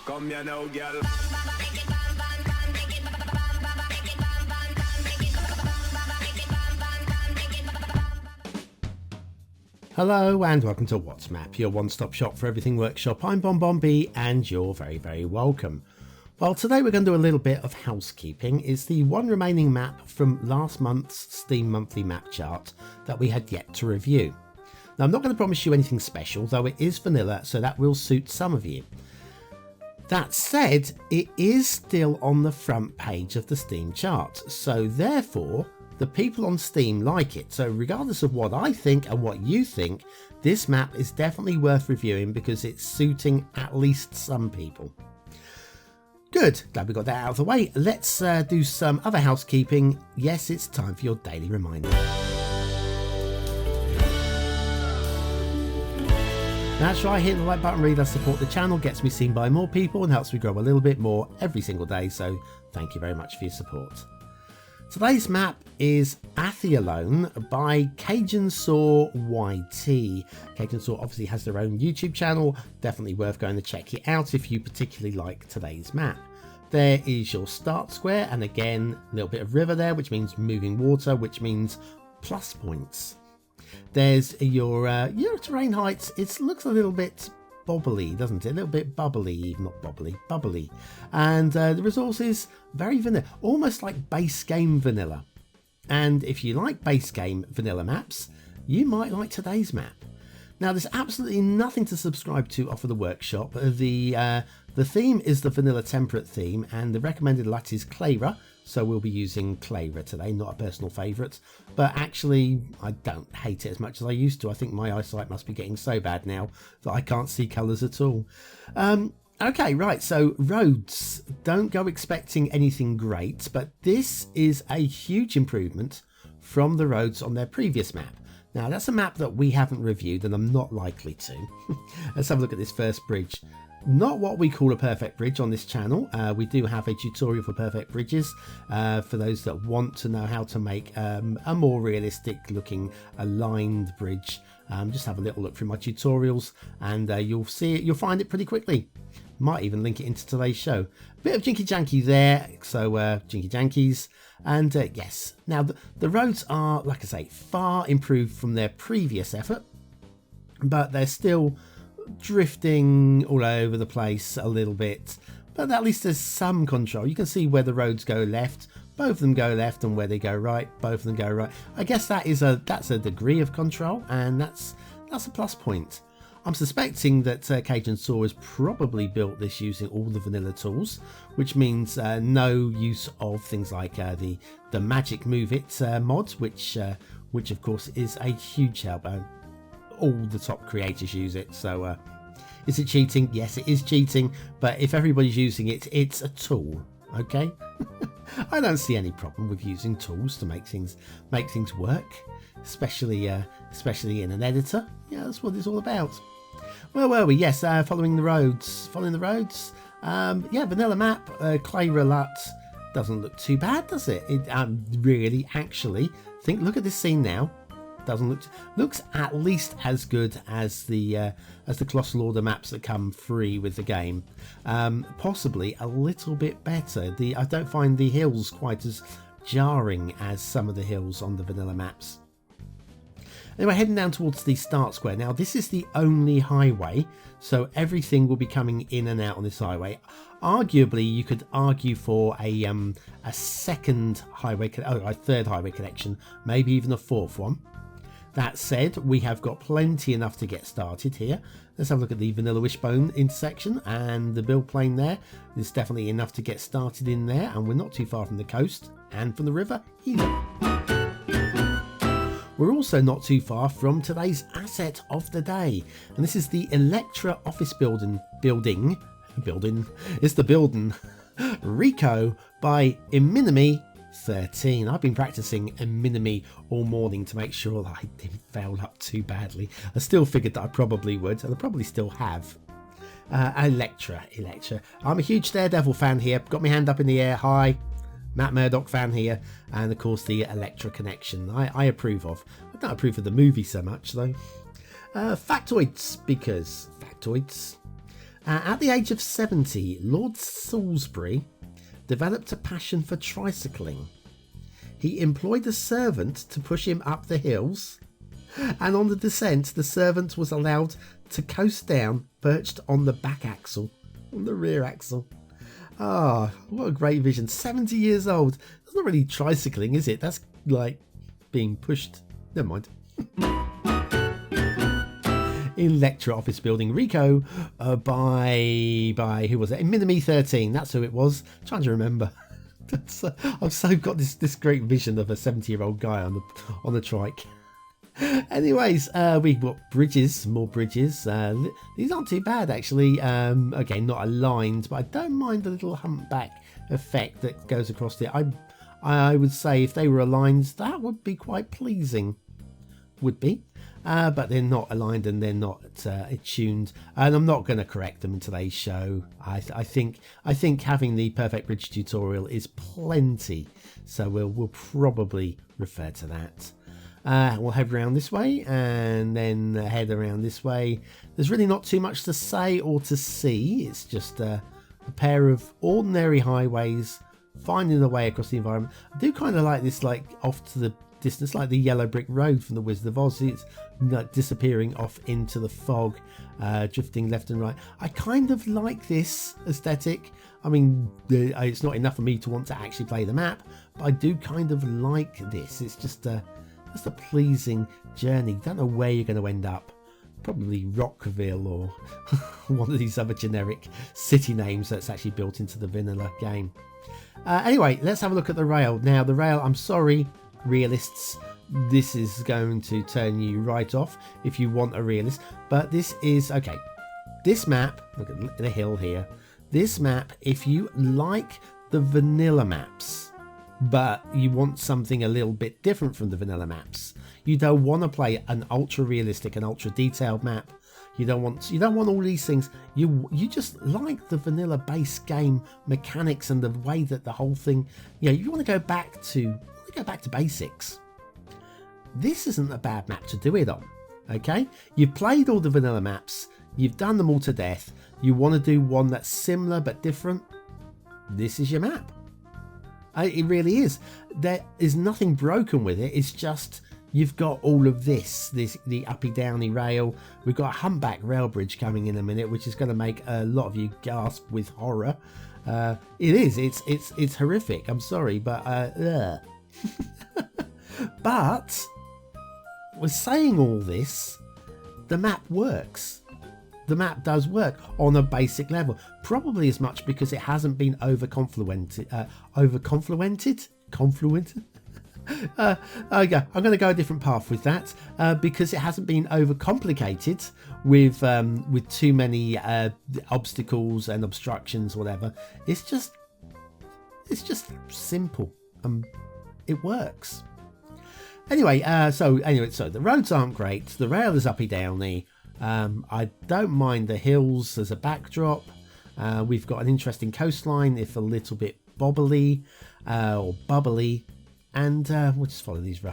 Come here now, girl. Hello and welcome to What's Map, your one-stop shop for everything workshop. I'm BonBonB and you're very, very welcome. Well, today we're going to do a little bit of housekeeping. It's the one remaining map from last month's Steam monthly map chart that we had yet to review. Now, I'm not going to promise you anything special, though it is vanilla, so that will suit some of you. That said, it is still on the front page of the Steam chart, so therefore the people on Steam like it. So regardless of what I think and what you think, this map is definitely worth reviewing because it's suiting at least some people. Good, glad we got that out of the way. Let's do some other housekeeping. Yes, it's time for your daily reminder. That's right, hit the like button really does support the channel, gets me seen by more people and helps me grow a little bit more every single day, so thank you very much for your support. Today's map is Athialone by CajansoarYT. Cajansoar obviously has their own YouTube channel, definitely worth going to check it out if you particularly like today's map. There is your start square, and again, a little bit of river there, which means moving water, which means plus points. There's your terrain heights. It looks a little bit bobbly, doesn't it? A little bit bubbly, not bobbly, bubbly. And the resources, very vanilla, almost like base game vanilla. And if you like base game vanilla maps, you might like today's map. Now, there's absolutely nothing to subscribe to off of the workshop. The theme is the vanilla temperate theme, and the recommended lat is Clara. So we'll be using Clara today, not a personal favourite. But actually, I don't hate it as much as I used to. I think my eyesight must be getting so bad now that I can't see colours at all. Okay, right, so roads. Don't go expecting anything great, but this is a huge improvement from the roads on their previous map. Now, that's a map that we haven't reviewed, and I'm not likely to. Let's have a look at this first bridge. Not what we call a perfect bridge on this channel. We do have a tutorial for perfect bridges for those that want to know how to make a more realistic looking aligned bridge. Just have a little look through my tutorials and you'll see it. You'll find it pretty quickly. Might even link it into today's show. A bit of jinky janky there, so jinky jankies. And yes, now the roads are, like I say, far improved from their previous effort, but they're still drifting all over the place a little bit, but at least there's some control. You can see where the roads go left, both of them go left, and where they go right, both of them go right. I guess that's a degree of control, and that's a plus point. I'm suspecting that Cajansoar has probably built this using all the vanilla tools, which means no use of things like the magic move it mod, which of course is a huge help. All the top creators use it, so is it cheating? Yes, it is cheating, but if everybody's using it, it's a tool, okay? I don't see any problem with using tools to make things work, especially in an editor. Yeah, that's what it's all about. Where were we? Yes, following the roads. Yeah, vanilla map, Clara lat. Doesn't look too bad, does it? Really, actually, look at this scene now. Looks at least as good as the Colossal Order maps that come free with the game. Possibly a little bit better. I don't find the hills quite as jarring as some of the hills on the vanilla maps. Anyway, heading down towards the start square. Now, this is the only highway, so everything will be coming in and out on this highway. Arguably, you could argue for a second highway, a third highway connection, maybe even a fourth one. That said, we have got plenty enough to get started here. Let's have a look at the Vanilla Wishbone intersection and the build plane there. There's definitely enough to get started in there, and we're not too far from the coast and from the river either. We're also not too far from today's asset of the day, and this is the Elektra office building. It's the building RICO by Intermission 13. I've been practicing Intermission all morning to make sure that I didn't foul up too badly. I still figured that I probably would, and I probably still have. Elektra. I'm a huge Daredevil fan here. Got my hand up in the air. Hi. Matt Murdock fan here, and of course the Elektra connection I approve of. I don't approve of the movie so much though. Factoids, because factoids. At the age of 70, Lord Salisbury developed a passion for tricycling. He employed a servant to push him up the hills, and on the descent, the servant was allowed to coast down, perched on the back axle, on the rear axle. Ah, what a great vision. 70 years old. That's not really tricycling, is it? That's like being pushed. Never mind. Elektra office building, RICO, by who was it? Minimi 13. That's who it was. I'm trying to remember. I've so got this great vision of a 70-year-old guy on the trike. Anyways, we've got bridges, more bridges. These aren't too bad actually. Again, not aligned, but I don't mind the little humpback effect that goes across it. I would say if they were aligned, that would be quite pleasing. Would be. But they're not aligned and they're not attuned, and I'm not going to correct them in today's show. I think having the perfect bridge tutorial is plenty, so we'll probably refer to that. We'll head around this way and then head around this way. There's really not too much to say or to see. It's just a pair of ordinary highways finding their way across the environment. I do kind of like this, like off to the distance, like the yellow brick road from the Wizard of Oz. It's like disappearing off into the fog, drifting left and right. I kind of like this aesthetic. I mean, it's not enough for me to want to actually play the map, but I do kind of like this. It's just a pleasing journey. Don't know where you're going to end up. Probably Rockville or one of these other generic city names that's actually built into the vanilla game. Anyway, let's have a look at the rail. Now, the rail, I'm sorry, realists, this is going to turn you right off if you want a realist, but this is okay. This map, look at the hill here. This map, if you like the vanilla maps, but you want something a little bit different from the vanilla maps, you don't want to play an ultra realistic and ultra detailed map. You don't want all these things. You just like the vanilla base game mechanics and the way that the whole thing. You want to go back to basics. This isn't a bad map to do it on. Okay, you've played all the vanilla maps. You've done them all to death. You want to do one that's similar but different. This is your map. It really is. There is nothing broken with it. It's just you've got all of the uppy downy rail. We've got a humpback rail bridge coming in a minute, which is going to make a lot of you gasp with horror. It is. It's horrific. I'm sorry, but but with saying all this, the map works. The map does work on a basic level, probably as much because it hasn't been overconfluented. Okay, I'm going to go a different path with that because it hasn't been overcomplicated with too many obstacles and obstructions, whatever. It's just simple. It works. Anyway, so the roads aren't great. The rail is uppy downy. I don't mind the hills as a backdrop. We've got an interesting coastline, if a little bit bobbly or bubbly. And we'll just follow this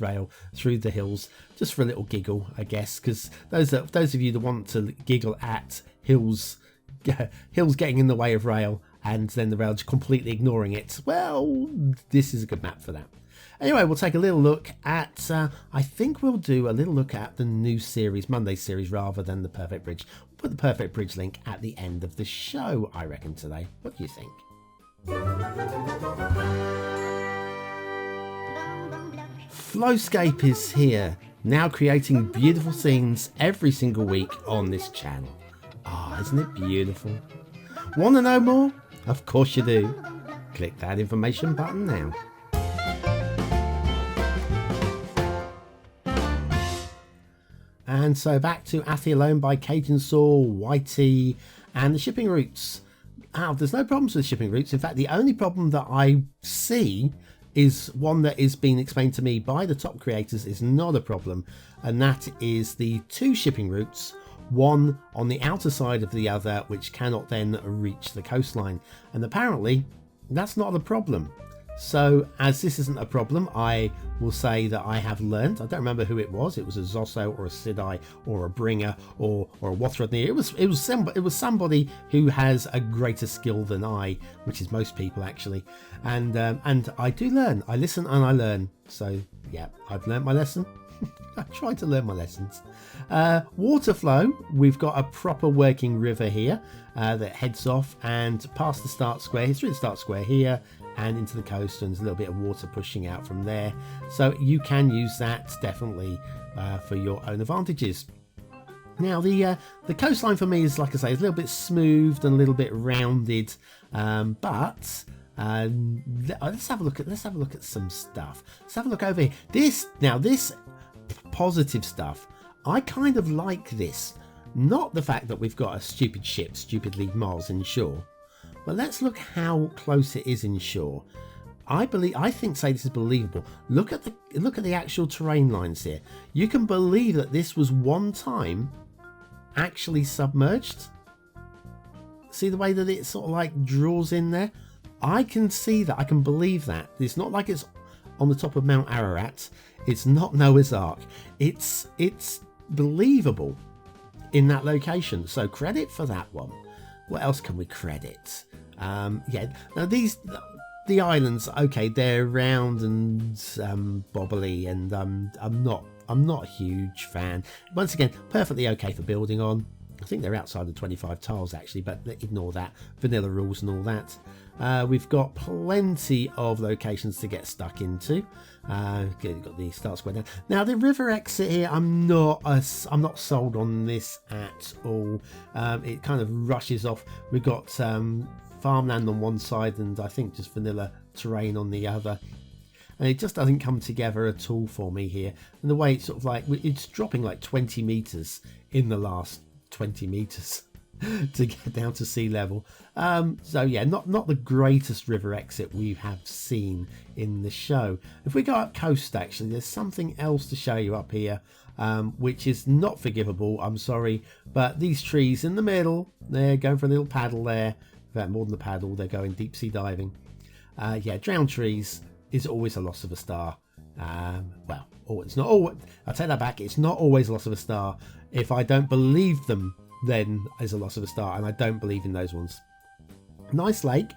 rail through the hills just for a little giggle, I guess, because those of you that want to giggle at hills getting in the way of rail and then the rail just completely ignoring it, well, this is a good map for that. Anyway, we'll take a little look at, I think we'll do a little look at the new series, Monday series, rather than the Perfect Bridge. We'll put the Perfect Bridge link at the end of the show, I reckon, today. What do you think? Flowscape is here, now creating beautiful scenes every single week on this channel. Isn't it beautiful? Want to know more? Of course you do. Click that information button now. And so back to Athialone by CajansoarYT and the shipping routes. There's no problems with shipping routes. In fact, the only problem that I see is one that is being explained to me by the top creators is not a problem, and that is the two shipping routes, one on the outer side of the other, which cannot then reach the coastline. And apparently that's not a problem. So as this isn't a problem, I will say that I have learned. I don't remember who it was. It was a Zosso or a Sidai or a Bringer or a Wathrudnir. It was somebody who has a greater skill than I, which is most people actually. And I do learn. I listen and I learn. So yeah, I've learned my lesson. I try to learn my lessons. Water flow. We've got a proper working river here that heads off and past the start square. It's through the start square here and into the coast, and there's a little bit of water pushing out from there. So you can use that definitely for your own advantages. Now the coastline for me is, like I say, is a little bit smoothed and a little bit rounded, but let's have a look at some stuff. Let's have a look over here. This positive stuff, I kind of like this. Not the fact that we've got a stupid ship stupidly miles inshore, but let's look how close it is inshore. I think this is believable. Look at the actual terrain lines here. You can believe that this was one time actually submerged. See the way that it sort of like draws in there? I can see that. I can believe that. It's not like it's on the top of Mount Ararat. It's not Noah's Ark. It's believable in that location. So credit for that one. What else can we credit? Yeah. Now the islands, okay, they're round and bobbly, and I'm not a huge fan. Once again, perfectly okay for building on. I think they're outside the 25 tiles actually, but ignore that. Vanilla rules and all that. We've got plenty of locations to get stuck into. Got the start square down. Now the river exit here, I'm not sold on this at all. It kind of rushes off. We've got farmland on one side and I think just vanilla terrain on the other. And it just doesn't come together at all for me here. And the way it's sort of like, it's dropping like 20 meters in the last 20 meters to get down to sea level. So yeah, not the greatest river exit we have seen in the show. If we go up coast, actually, there's something else to show you up here, which is not forgivable, I'm sorry, but these trees in the middle, they're going for a little paddle there. In fact, more than a paddle, they're going deep sea diving. Yeah, drowned trees is always a loss of a star. Well, it's not always, I'll take that back, it's not always a loss of a star. If I don't believe them, then is a loss of a star, and I don't believe in those ones. Nice lake,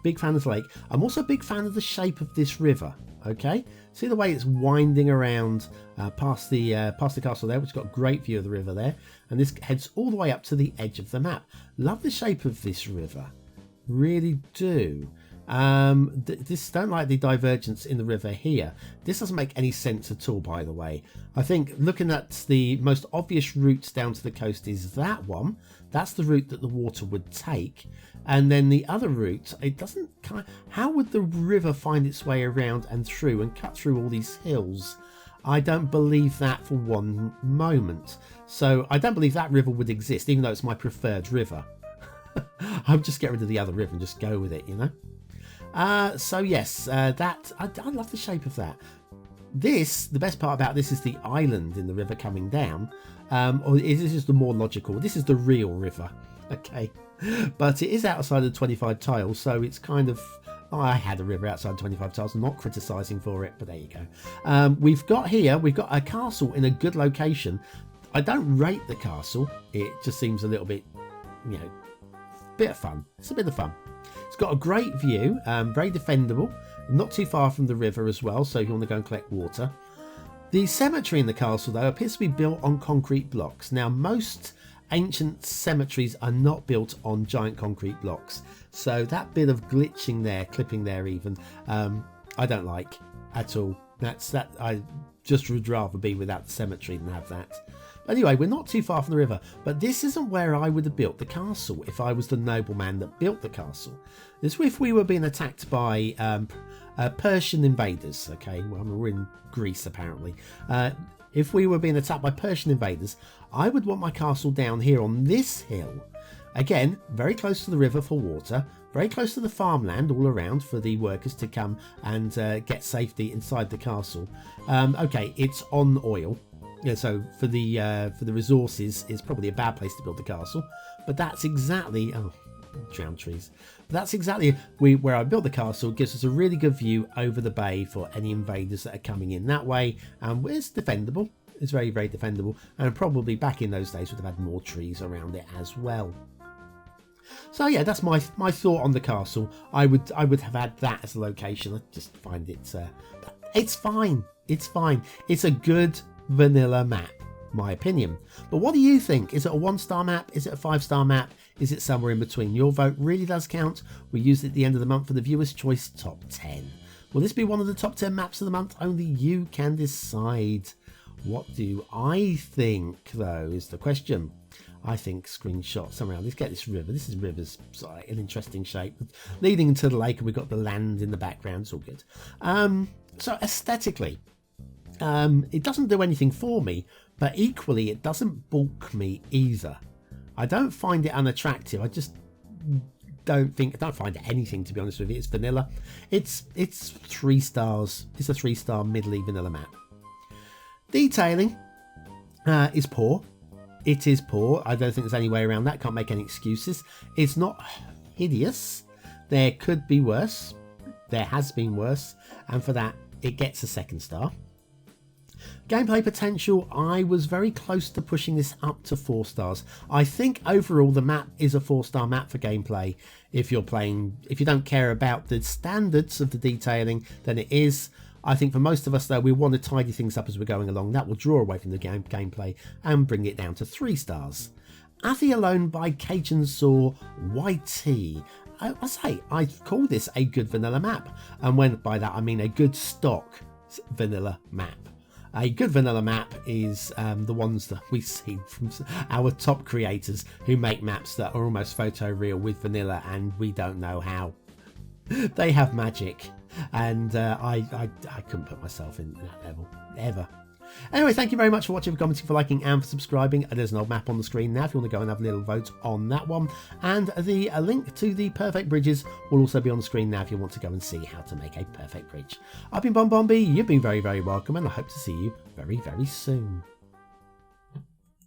big fan of the lake. I'm also a big fan of the shape of this river. Okay, see the way it's winding around past the castle there, which has got a great view of the river there, and this heads all the way up to the edge of the map. Love the shape of this river, really do. This don't like the divergence in the river here. This doesn't make any sense at all, by the way. I think looking at the most obvious routes down to the coast is that one. That's the route that the water would take, and then the other route, it doesn't how would the river find its way around and through and cut through all these hills? I don't believe that for one moment. So I don't believe that river would exist, even though it's my preferred river. I'll just get rid of the other river and just go with it, you know. So yes, that I love the shape of that. The best part about this is the island in the river coming down, or this is the more logical. This is the real river, okay, but it is outside of 25 tiles, so it's kind of. Oh, I had a river outside 25 tiles. I'm not criticising for it, but there you go. We've got a castle in a good location. I don't rate the castle. It just seems a little bit, you know, bit of fun. It's a bit of fun. It's got a great view, very defendable, not too far from the river as well, so if you want to go and collect water. The cemetery in the castle, though, appears to be built on concrete blocks. Now, most ancient cemeteries are not built on giant concrete blocks, so that bit of glitching there, clipping there even, I don't like at all. I just would rather be without the cemetery than have that. Anyway, we're not too far from the river, but this isn't where I would have built the castle if I was the nobleman that built the castle. It's if we were being attacked by Persian invaders, okay? Well, we're in Greece, apparently. If we were being attacked by Persian invaders, I would want my castle down here on this hill. Again, very close to the river for water, very close to the farmland all around for the workers to come and get safety inside the castle. Okay, it's on oil. Yeah, so for the resources, it's probably a bad place to build the castle, but that's exactly drowned trees. That's exactly where I built the castle. It gives us a really good view over the bay for any invaders that are coming in that way, and it's defendable. It's very, very defendable, and probably back in those days would have had more trees around it as well. So yeah, that's my thought on the castle. I would have had that as a location. I just find it's fine. It's fine. It's a good vanilla map, my opinion. But what do you think? Is it a 1-star map? Is it a 5-star map? Is it somewhere in between? Your vote really does count. We use it at the end of the month for the Viewers' Choice Top 10. Will this be one of the top 10 maps of the month? Only you can decide. What do I think, though, is the question. I think screenshot somewhere. Let's get this river. This is river's an interesting shape, leading to the lake, and we've got the land in the background. It's all good. So aesthetically, it doesn't do anything for me, but equally, it doesn't balk me either. I don't find it unattractive. I just I don't find anything, to be honest with you. It's vanilla. It's 3 stars. It's a 3-star middly vanilla map. Detailing is poor. It is poor. I don't think there's any way around that. Can't make any excuses. It's not hideous. There could be worse. There has been worse. And for that, it gets a 2nd star. Gameplay potential, I was very close to pushing this up to 4 stars. I think overall the map is a 4-star map for gameplay. If you don't care about the standards of the detailing, then it is. I think for most of us, though, we want to tidy things up as we're going along. That will draw away from the gameplay and bring it down to 3 stars. Athialone by CajansoarYT. I call this a good vanilla map. And when by that, I mean a good stock vanilla map. A good vanilla map is the ones that we see from our top creators who make maps that are almost photoreal with vanilla, and we don't know how. They have magic. And I couldn't put myself in that level ever. Anyway, thank you very much for watching, for commenting, for liking, and for subscribing. There's an old map on the screen now if you want to go and have a little vote on that one. And the link to the perfect bridges will also be on the screen now if you want to go and see how to make a perfect bridge. I've been BonBonB. You've been very, very welcome, and I hope to see you very, very soon.